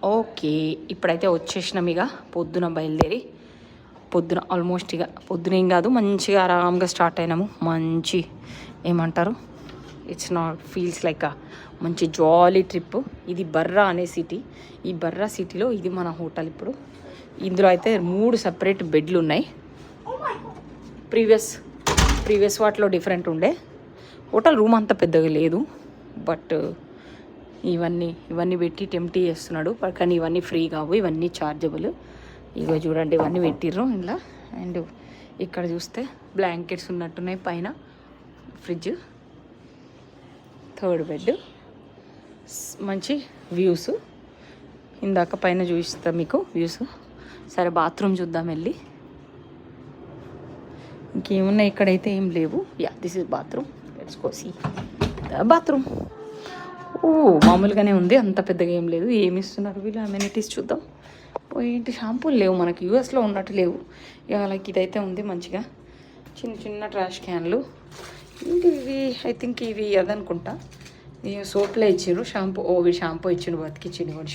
Okay, ఇప్పుడైతే వచ్చేసినాం. ఇక పొద్దున బయలుదేరి పొద్దున ఆల్మోస్ట్ ఇక పొద్దున ఏం కాదు, మంచిగా ఆరాంగా స్టార్ట్ అయినాము. మంచి ఏమంటారు, ఇట్స్ నాట్ ఫీల్స్ లైక్ మంచి జాలీ ట్రిప్. ఇది బర్రా అనే సిటీ. ఈ బర్రా సిటీలో ఇది మన హోటల్. ఇప్పుడు ఇందులో అయితే 3 సపరేట్ బెడ్లు ఉన్నాయి. ప్రీవియస్ వాటిలో డిఫరెంట్ ఉండే. హోటల్ రూమ్ అంత పెద్దగా లేదు, బట్ ఇవన్నీ పెట్టి టెంప్టీ చేస్తున్నాడు. కానీ ఇవన్నీ ఫ్రీ కావు, ఇవన్నీ ఛార్జబుల్. ఇగో చూడండి, ఇవన్నీ పెట్టిర్రు ఇలా. అండ్ ఇక్కడ చూస్తే బ్లాంకెట్స్ ఉన్నట్టున్నాయి. పైన ఫ్రిడ్జ్, 3rd బెడ్, మంచి వ్యూస్. ఇందాక పైన చూపిస్తా మీకు వ్యూస్. సరే బాత్రూమ్ చూద్దాం వెళ్ళి. ఇంకేమున్నాయి ఇక్కడైతే ఏం లేవు. Yeah, this is bathroom. Let's go see the bathroom. మామూలుగానే ఉంది, అంత పెద్దగా ఏం లేదు. ఏమి ఇస్తున్నారు వీళ్ళు అమ్యూనిటీస్ చూద్దాం. ఏంటి, షాంపూలు లేవు మనకి, యూఎస్లో ఉన్నట్టు లేవు. ఇక లైక్ ఇదైతే ఉంది మంచిగా. చిన్న ట్రాష్ క్యాన్లు. ఏంటి ఇవి, ఐ థింక్ ఇవి అదనుకుంటా. సోప్లే ఇచ్చిండ్రు. షాంపూ, షాంపూ ఇచ్చిండు, బతికిచ్చిండు. కూడా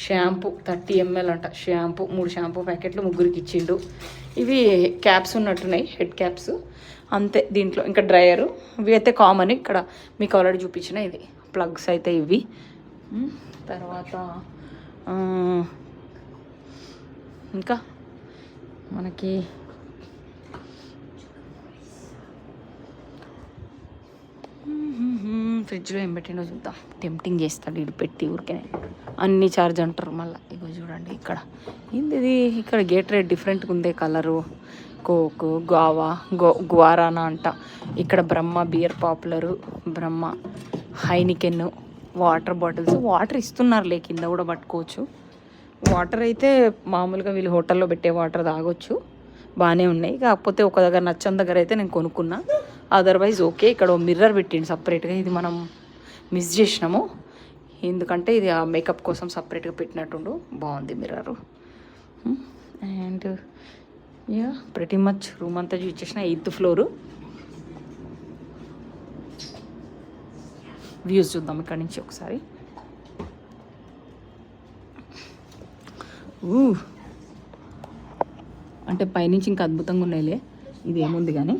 షాంపూ 30 ml అంట. 3 షాంపూ ప్యాకెట్లు ముగ్గురికి ఇచ్చిండు. ఇవి క్యాప్స్ ఉన్నట్టున్నాయి, హెడ్ క్యాప్స్ అంతే. దీంట్లో ఇంకా డ్రయరు, ఇవి అయితే కామన్. ఇక్కడ మీకు ఆల్రెడీ చూపించిన ఇది ప్లగ్స్ అయితే ఇవి. తర్వాత ఇంకా మనకి ఫ్రిడ్జ్లో ఏం పెట్టిండో చూద్దాం. టెంప్టింగ్ చేస్తాడు ఇటు పెట్టి ఊరికే. అన్ని ఛార్జ్ అంటారు మళ్ళీ. ఇగో చూడండి ఇక్కడ ఇది. ఇక్కడ గేట్ రేట్ డిఫరెంట్గా ఉంది కలరు. కోక్, గువారానా అంట. ఇక్కడ బ్రహ్మ బియర్ పాపులరు, బ్రహ్మ, హైనికెన్, వాటర్ బాటిల్స్. వాటర్ ఇస్తున్నారు కింద కూడా పట్టుకోవచ్చు. వాటర్ అయితే మామూలుగా వీళ్ళు హోటల్లో పెట్టే వాటర్ తాగొచ్చు, బాగానే ఉన్నాయి. కాకపోతే ఒక దగ్గర నచ్చని దగ్గర అయితే నేను కొనుక్కున్నా. Otherwise okay. ఇక్కడ మిర్రర్ పెట్టిండు సపరేట్గా. ఇది మనం మిస్ చేసినాము, ఎందుకంటే ఇది ఆ మేకప్ కోసం సపరేట్గా పెట్టినట్టుండు. బాగుంది mirror. And yeah, pretty much room అంతా చూసేసిన. 8th floor. వ్యూస్ చూద్దాం ఇక్కడ నుంచి ఒకసారి. అంటే పైనుంచి ఇంకా అద్భుతంగా ఉన్నాయిలే. ఇది ఏముంది కానీ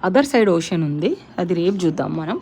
అదర్ సైడ్ ఓషన్ ఉంది, అది రేపు చూద్దాం మనం.